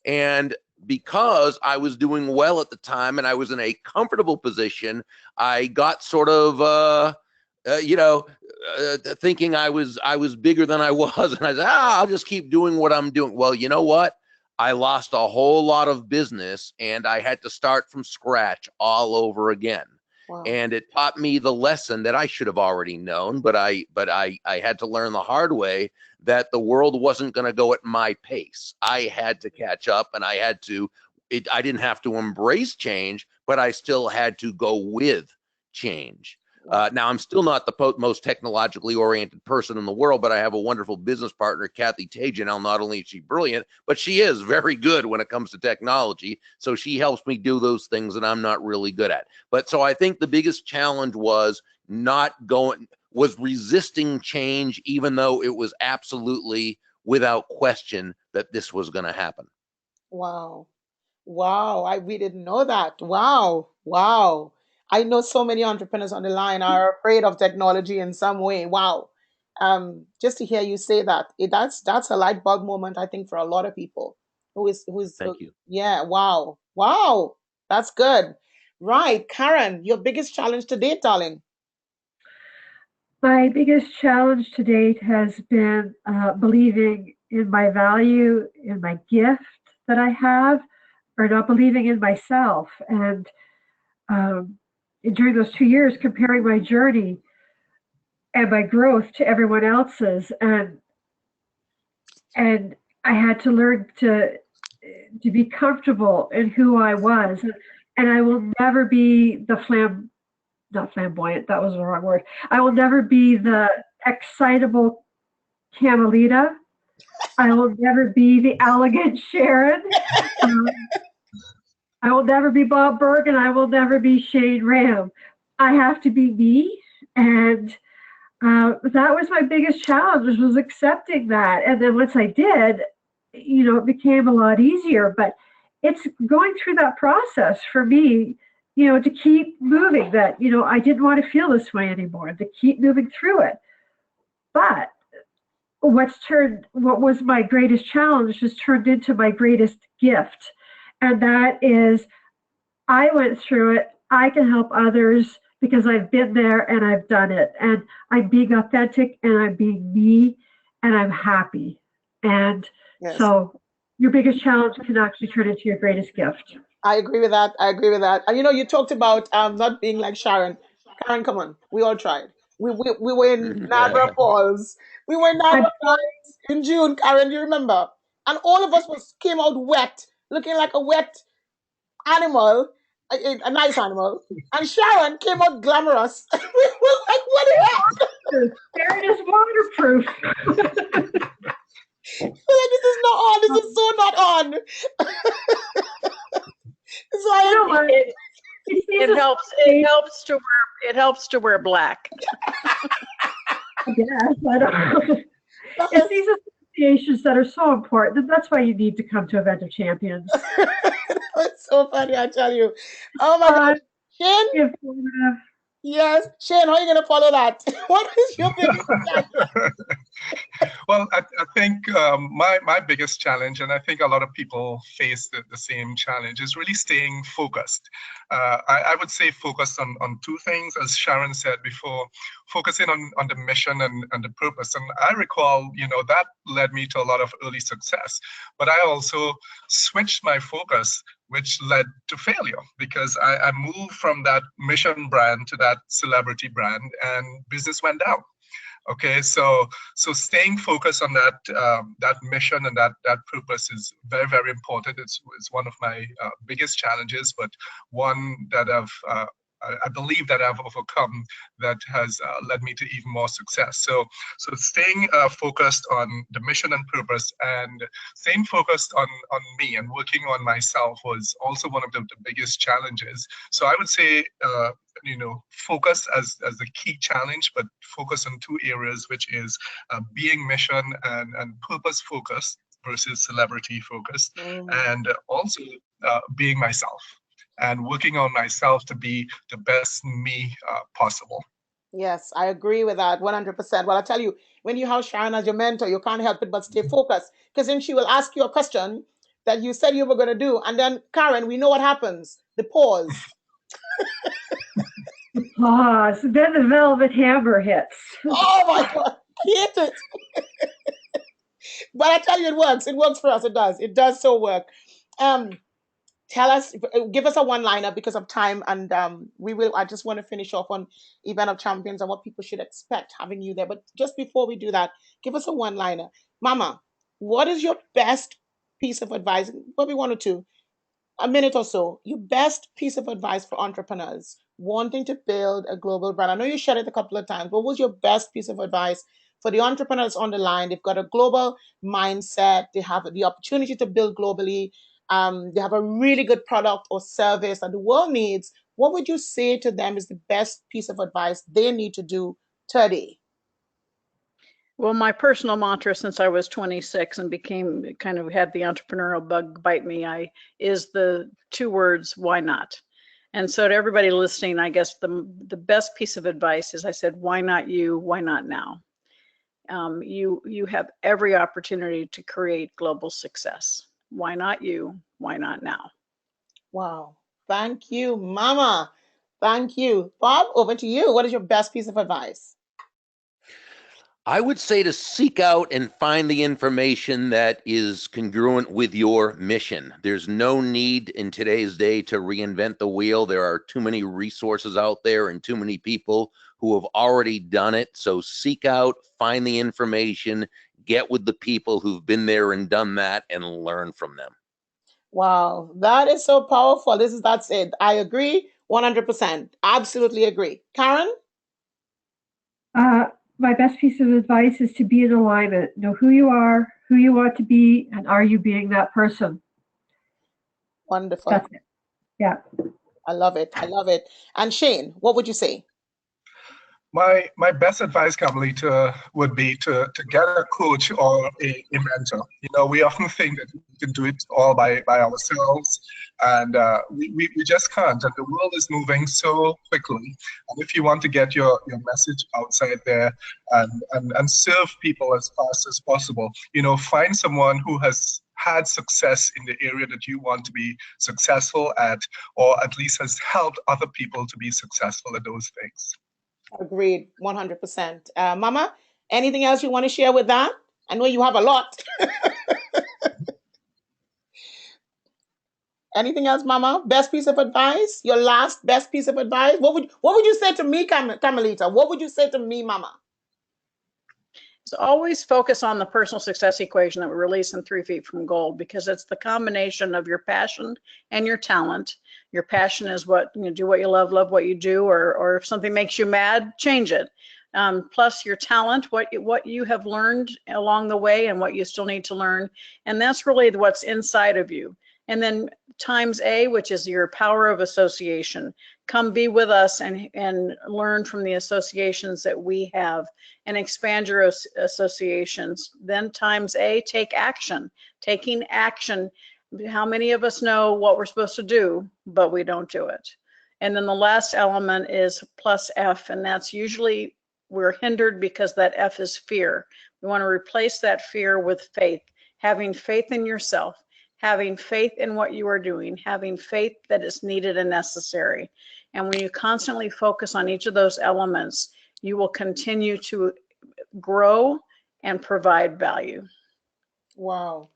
And because I was doing well at the time and I was in a comfortable position, I got sort of, thinking I was bigger than I was. And I said, I'll just keep doing what I'm doing. Well, you know what? I lost a whole lot of business and I had to start from scratch all over again. Wow. And it taught me the lesson that I should have already known, but I had to learn the hard way that the world wasn't going to go at my pace. I had to catch up, and I didn't have to embrace change, but I still had to go with change. Now, I'm still not the most technologically oriented person in the world, but I have a wonderful business partner, Kathy Tajanel. Not only is she brilliant, but she is very good when it comes to technology. So she helps me do those things that I'm not really good at. But so I think the biggest challenge was resisting change, even though it was absolutely without question that this was going to happen.
Wow. Wow. We didn't know that. Wow. Wow. I know so many entrepreneurs on the line are afraid of technology in some way. Wow. Just to hear you say that, that's a light bulb moment, I think, for a lot of people.
Thank you.
Yeah. Wow. Wow. That's good. Right. Karen, your biggest challenge to date, darling?
My biggest challenge to date has been believing in my value, in my gift that I have, or not believing in myself. And during those 2 years, comparing my journey and my growth to everyone else's, and I had to learn to to be comfortable in who I was. And I will never be the not flamboyant, that was the wrong word. I will never be the excitable Carmelita. I will never be the elegant Sharon. I will never be Bob Berg, and I will never be Shane Ram. I have to be me, and that was my biggest challenge, was accepting that. And then once I did, it became a lot easier. But it's going through that process for me, to keep moving, that, I didn't want to feel this way anymore, to keep moving through it. But what was my greatest challenge has turned into my greatest gift. And that is, I went through it. I can help others because I've been there and I've done it. And I'm being authentic and I'm being me and I'm happy. And
Yes.
So your biggest challenge can actually turn into your greatest gift.
I agree with that. I agree with that. And you talked about not being like Sharon. Karen, come on. We all tried. We were in Niagara Falls. We were in Niagara Falls in June, Karen, do you remember? And all of us came out wet, looking like a wet animal, a nice animal. And Sharon came out glamorous. We were like, what the heck?
Sharon is waterproof.
We're like, this is not on. This is so not on. So
it helps to wear black.
Yes, I don't know. It's these associations that are so important. That's why you need to come to Event of Champions.
It's so funny, I tell you. Oh my God. Shane? Yes. Shane, how are you going to follow that? What is your biggest challenge?
Well, I think my biggest challenge, and I think a lot of people face the same challenge, is really staying focused. I would say focused on two things, as Sharon said before, focusing on the mission and the purpose. And I recall, that led me to a lot of early success. But I also switched my focus, which led to failure, because I moved from that mission brand to that celebrity brand, and business went down. Okay, so staying focused on that mission and that purpose is very, very important. It's one of my biggest challenges, but one that I believe that I've overcome, that has led me to even more success. So staying focused on the mission and purpose, and staying focused on me and working on myself was also one of the biggest challenges. So I would say, focus as the key challenge, but focus on two areas, which is being mission and purpose focused versus celebrity focused, and also being myself and working on myself to be the best me possible.
Yes, I agree with that 100%. Well, I tell you, when you have Sharon as your mentor, you can't help it but stay focused, because then she will ask you a question that you said you were going to do. And then, Karen, we know what happens. The pause.
The pause. Then the velvet hammer hits.
Oh, my God. Hate it. But I tell you, it works. It works for us. It does. It does so work. Tell us, give us a one-liner because of time, and I just want to finish off on Event of Champions and what people should expect having you there. But just before we do that, give us a one-liner. Mama, what is your best piece of advice? Maybe one or two, a minute or so. Your best piece of advice for entrepreneurs wanting to build a global brand. I know you shared it a couple of times. What was your best piece of advice for the entrepreneurs on the line? They've got a global mindset. They have the opportunity to build globally. They have a really good product or service that the world needs. What would you say to them is the best piece of advice they need to do today?
Well, my personal mantra since I was 26 and had the entrepreneurial bug bite me, is the two words, why not? And so to everybody listening, I guess the best piece of advice is, I said, why not you? Why not now? You have every opportunity to create global success. Why not you? Why not now?
Wow. Thank you, Mama. Thank you. Bob, over to you. What is your best piece of advice?
I would say to seek out and find the information that is congruent with your mission. There's no need in today's day to reinvent the wheel. There are too many resources out there and too many people who have already done it. So seek out, find the information, get with the people who've been there and done that, and learn from them.
Wow, that is so powerful. That's it. I agree 100%. Absolutely agree. Karen?
My best piece of advice is to be in alignment. Know who you are, who you want to be, and are you being that person?
Wonderful.
That's it. Yeah.
I love it. I love it. And Shane, what would you say?
My best advice, Carmelita, would be to get a coach or a mentor. You know, we often think that we can do it all by ourselves, and we just can't. And the world is moving so quickly. And if you want to get your message outside there and serve people as fast as possible, you know, find someone who has had success in the area that you want to be successful at, or at least has helped other people to be successful at those things.
Agreed 100%. Mama, anything else you want to share with that? I know you have a lot. Anything else, Mama? Best piece of advice? Your last best piece of advice? What would you say to me, Carmelita? What would you say to me, Mama?
So always focus on the personal success equation that we release in 3 Feet from Gold, because it's the combination of your passion and your talent. Your passion is what you do, what you love what you do, or if something makes you mad, change it. Plus your talent, what you have learned along the way and what you still need to learn, and that's really what's inside of you. And then times A, which is your power of association. Come be with us and learn from the associations that we have and expand your associations. Then times A, take action. Taking action. How many of us know what we're supposed to do, but we don't do it? And then the last element is plus F, and that's usually we're hindered because that F is fear. We want to replace that fear with faith, having faith in yourself, having faith in what you are doing, having faith that is needed and necessary. And when you constantly focus on each of those elements, you will continue to grow and provide value.
Wow.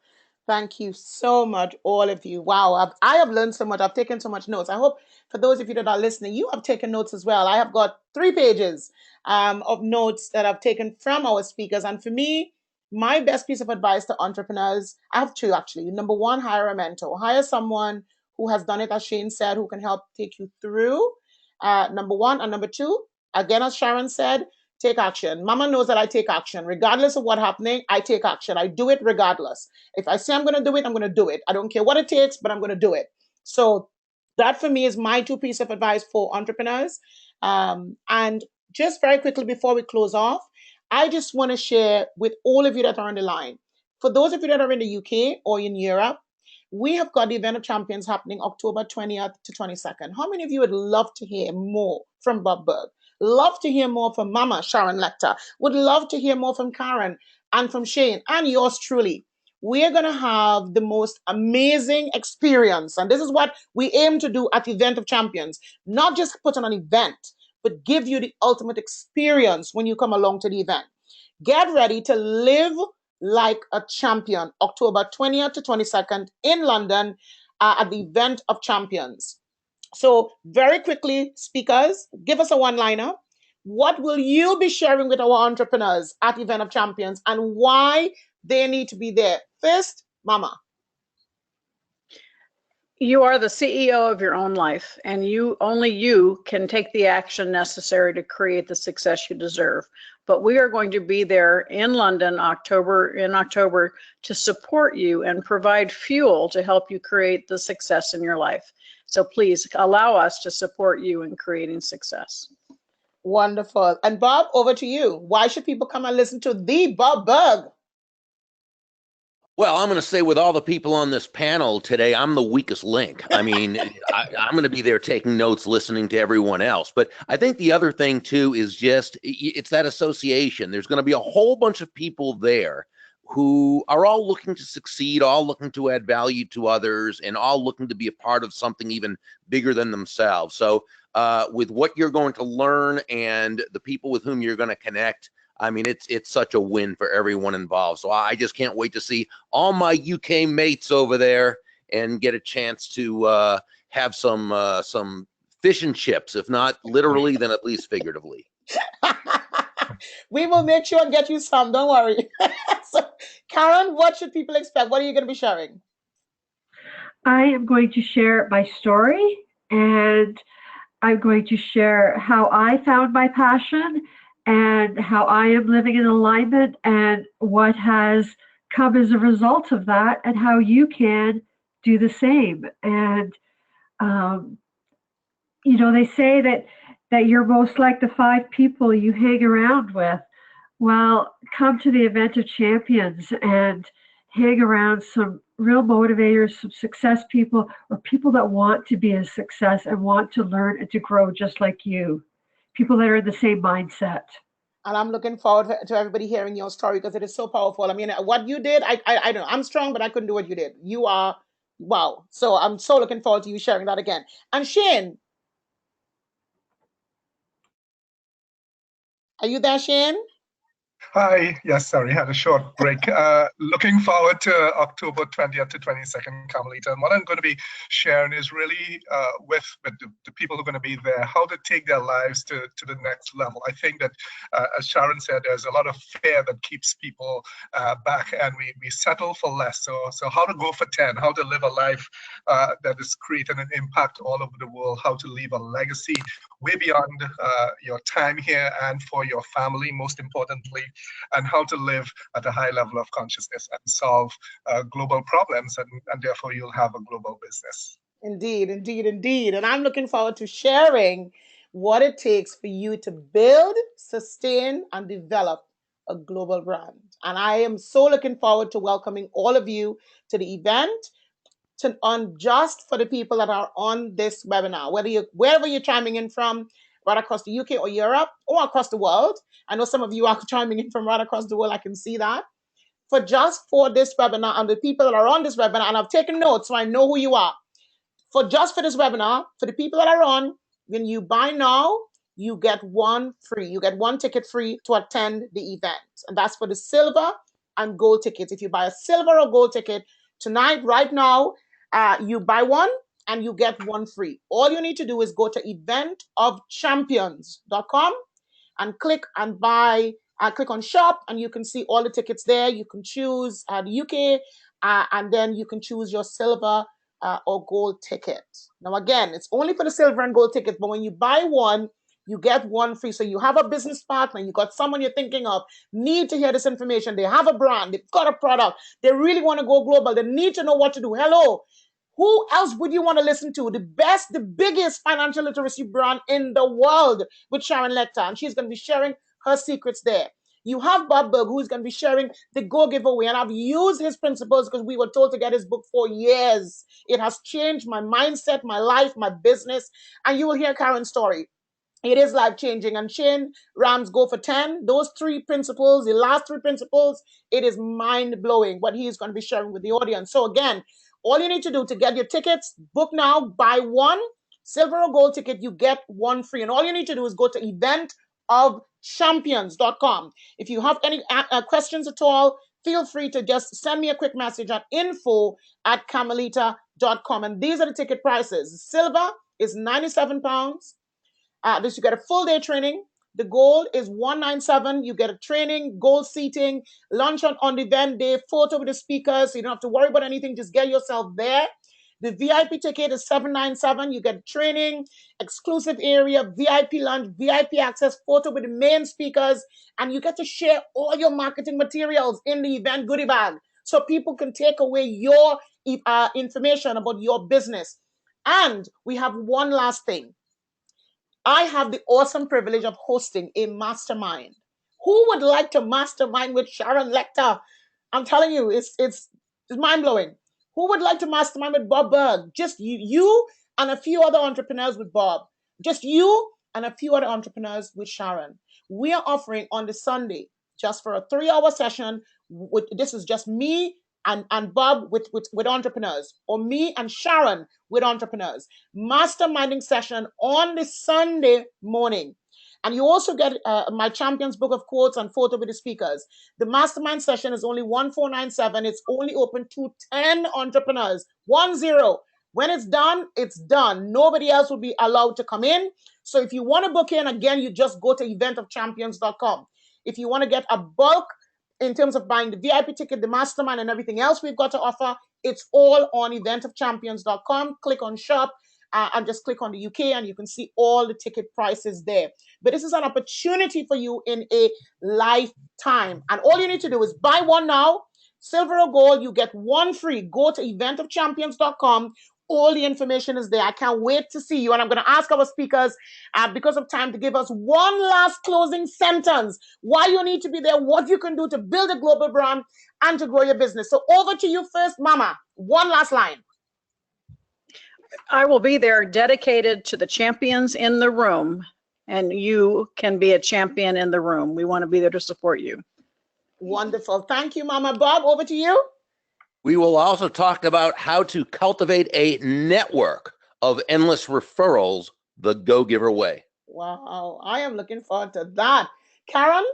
Thank you so much, all of you. Wow, I have learned so much. I've taken so much notes. I hope for those of you that are listening, you have taken notes as well. I have got 3 pages of notes that I've taken from our speakers. And for me, my best piece of advice to entrepreneurs, I have 2 actually. Number 1, hire a mentor. Hire someone who has done it, as Shane said, who can help take you through. Number 1. And number 2, again, as Sharon said, take action. Mama knows that I take action. Regardless of what's happening, I take action. I do it regardless. If I say I'm going to do it, I'm going to do it. I don't care what it takes, but I'm going to do it. So that for me is my 2 pieces of advice for entrepreneurs. And just very quickly before we close off, I just want to share with all of you that are on the line. For those of you that are in the UK or in Europe, we have got the Event of Champions happening October 20th to 22nd. How many of you would love to hear more from Bob Burg? Love to hear more from Mama Sharon Lecter. Would love to hear more from Karen and from Shane and yours truly. We're going to have the most amazing experience. And this is what we aim to do at the Event of Champions. Not just put on an event, but give you the ultimate experience when you come along to the event. Get ready to live like a champion, October 20th to 22nd in London at the Event of Champions. So very quickly, speakers, give us a one-liner. What will you be sharing with our entrepreneurs at the Event of Champions and why they need to be there? First, Mama.
You are the CEO of your own life, and only you can take the action necessary to create the success you deserve. But we are going to be there in London in October to support you and provide fuel to help you create the success in your life. So please allow us to support you in creating success.
Wonderful. And Bob, over to you. Why should people come and listen to the Bob Burg?
Well, I'm going to say with all the people on this panel today, I'm the weakest link. I mean, I'm going to be there taking notes, listening to everyone else. But I think the other thing, too, is just it's that association. There's going to be a whole bunch of people there who are all looking to succeed, all looking to add value to others, and all looking to be a part of something even bigger than themselves. So with what you're going to learn and the people with whom you're going to connect, I mean, it's such a win for everyone involved. So I just can't wait to see all my UK mates over there and get a chance to have some fish and chips, if not literally, then at least figuratively.
We will make sure and get you some. Don't worry. So, Karen, what should people expect? What are you going to be sharing?
I am going to share my story, and I'm going to share how I found my passion and how I am living in alignment and what has come as a result of that, and how you can do the same. And um, they say that you're most like the 5 people you hang around with. Well, come to the event of champions and hang around some real motivators, some success people, or people that want to be a success and want to learn and to grow just like you. People that are in the same mindset.
And I'm looking forward to everybody hearing your story because it is so powerful. I mean, what you did, I don't know. I'm strong, but I couldn't do what you did. You are, wow. So I'm so looking forward to you sharing that again. And Shane, are you there, Shane?
Hi, yes, sorry, had a short break. Looking forward to October 20th to 22nd, Carmelita. And what I'm going to be sharing is really with the people who are going to be there, how to take their lives to the next level. I think that, as Sharon said, there's a lot of fear that keeps people back, and we settle for less. So how to go for 10, how to live a life that is creating an impact all over the world, how to leave a legacy way beyond your time here and for your family, most importantly, and how to live at a high level of consciousness and solve global problems, and therefore you'll have a global business.
Indeed, indeed, indeed. And I'm looking forward to sharing what it takes for you to build, sustain, and develop a global brand. And I am so looking forward to welcoming all of you to the event. Just for the people that are on this webinar, wherever you're chiming in from, right across the UK or Europe or across the world. I know some of you are chiming in from right across the world. I can see that. For this webinar and the people that are on this webinar, and I've taken notes so I know who you are. For this webinar, for the people that are on, when you buy now, you get one free. You get one ticket free to attend the event. And that's for the silver and gold tickets. If you buy a silver or gold ticket tonight, right now, you buy one and you get one free. All you need to do is go to eventofchampions.com and click and buy. Click on shop and you can see all the tickets there. You can choose the UK and then you can choose your silver or gold ticket. Now, again, it's only for the silver and gold tickets, but when you buy one, you get one free. So you have a business partner, you got someone you're thinking of, need to hear this information. They have a brand, they've got a product, they really want to go global, they need to know what to do. Hello, who else would you want to listen to? The best, the biggest financial literacy brand in the world with Sharon Lecter, and she's going to be sharing her secrets there. You have Bob Burg, who's going to be sharing the Go Giveaway, and I've used his principles because we were told to get his book for years. It has changed my mindset, my life, my business, and you will hear Karen's story. It is life-changing. And Shane Ram's Go for 10, those 3 principles, the last 3 principles, it is mind-blowing what he is going to be sharing with the audience. So again, all you need to do to get your tickets, book now, buy one silver or gold ticket, you get one free. And all you need to do is go to eventofchampions.com. If you have any questions at all, feel free to just send me a quick message at info@carmelita.com. And these are the ticket prices. Silver is £97. You get a full day training. The gold is $197. You get a training, gold seating, lunch on the event day, photo with the speakers. So you don't have to worry about anything. Just get yourself there. The VIP ticket is $797. You get training, exclusive area, VIP lunch, VIP access, photo with the main speakers, and you get to share all your marketing materials in the event goodie bag so people can take away your information about your business. And we have one last thing. I have the awesome privilege of hosting a mastermind. Who would like to mastermind with Sharon Lecter? I'm telling you, it's mind-blowing. Who would like to mastermind with Bob Burg? Just you and a few other entrepreneurs with Bob. Just you and a few other entrepreneurs with Sharon. We are offering on the Sunday, just for a 3-hour session. This is just me and Bob with entrepreneurs, or me and Sharon with entrepreneurs. Masterminding session on the Sunday morning. And you also get my Champions Book of Quotes and photo with the speakers. The mastermind session is only $1497. It's only open to 10 entrepreneurs. 10. When it's done, it's done. Nobody else will be allowed to come in. So if you want to book in, again, you just go to eventofchampions.com. If you want to get a bulk in terms of buying the VIP ticket, the mastermind, and everything else we've got to offer, it's all on eventofchampions.com. Click on shop and just click on the UK and you can see all the ticket prices there. But this is an opportunity for you in a lifetime. And all you need to do is buy one now, silver or gold, you get one free. Go to eventofchampions.com. All the information is there. I can't wait to see you. And I'm going to ask our speakers, because of time, to give us one last closing sentence. Why you need to be there, what you can do to build a global brand and to grow your business. So over to you first, Mama. One last line.
I will be there dedicated to the champions in the room, and you can be a champion in the room. We want to be there to support you.
Wonderful. Thank you, Mama. Bob, over to you.
We will also talk about how to cultivate a network of endless referrals the Go Giver way.
Wow. I am looking forward to that. Karen?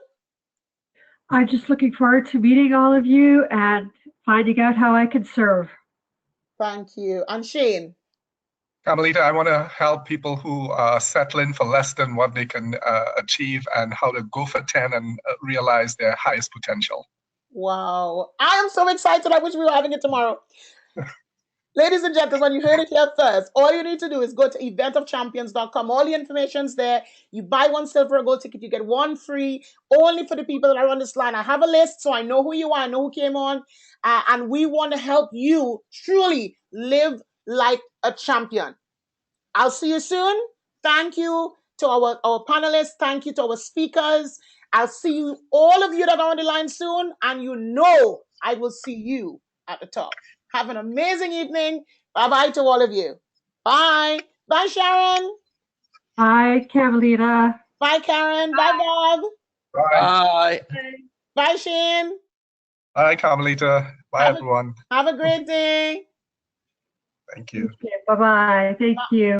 I'm just looking forward to meeting all of you and finding out how I can serve.
Thank you. And Shane?
Carmelita, I want to help people who are settling for less than what they can achieve and how to go for 10 and realize their highest potential.
Wow. I am so excited. I wish we were having it tomorrow. Ladies and gentlemen, you heard it here first. All you need to do is go to eventofchampions.com. All the information's there. You buy one silver or gold ticket, you get one free, only for the people that are on this line. I have a list, so I know who you are, I know who came on, and we want to help you truly live like a champion. I'll see you soon. Thank you to our panelists. Thank you to our speakers. I'll see you, all of you that are on the line soon, and you know I will see you at the top. Have an amazing evening. Bye-bye to all of you. Bye. Bye, Sharon.
Bye, Carmelita.
Bye, Karen. Bye, Bob.
Bye.
Bye.
Bye, Shane.
Bye, Carmelita. Bye, everyone.
Have a great day.
Thank you.
Bye-bye. Thank you.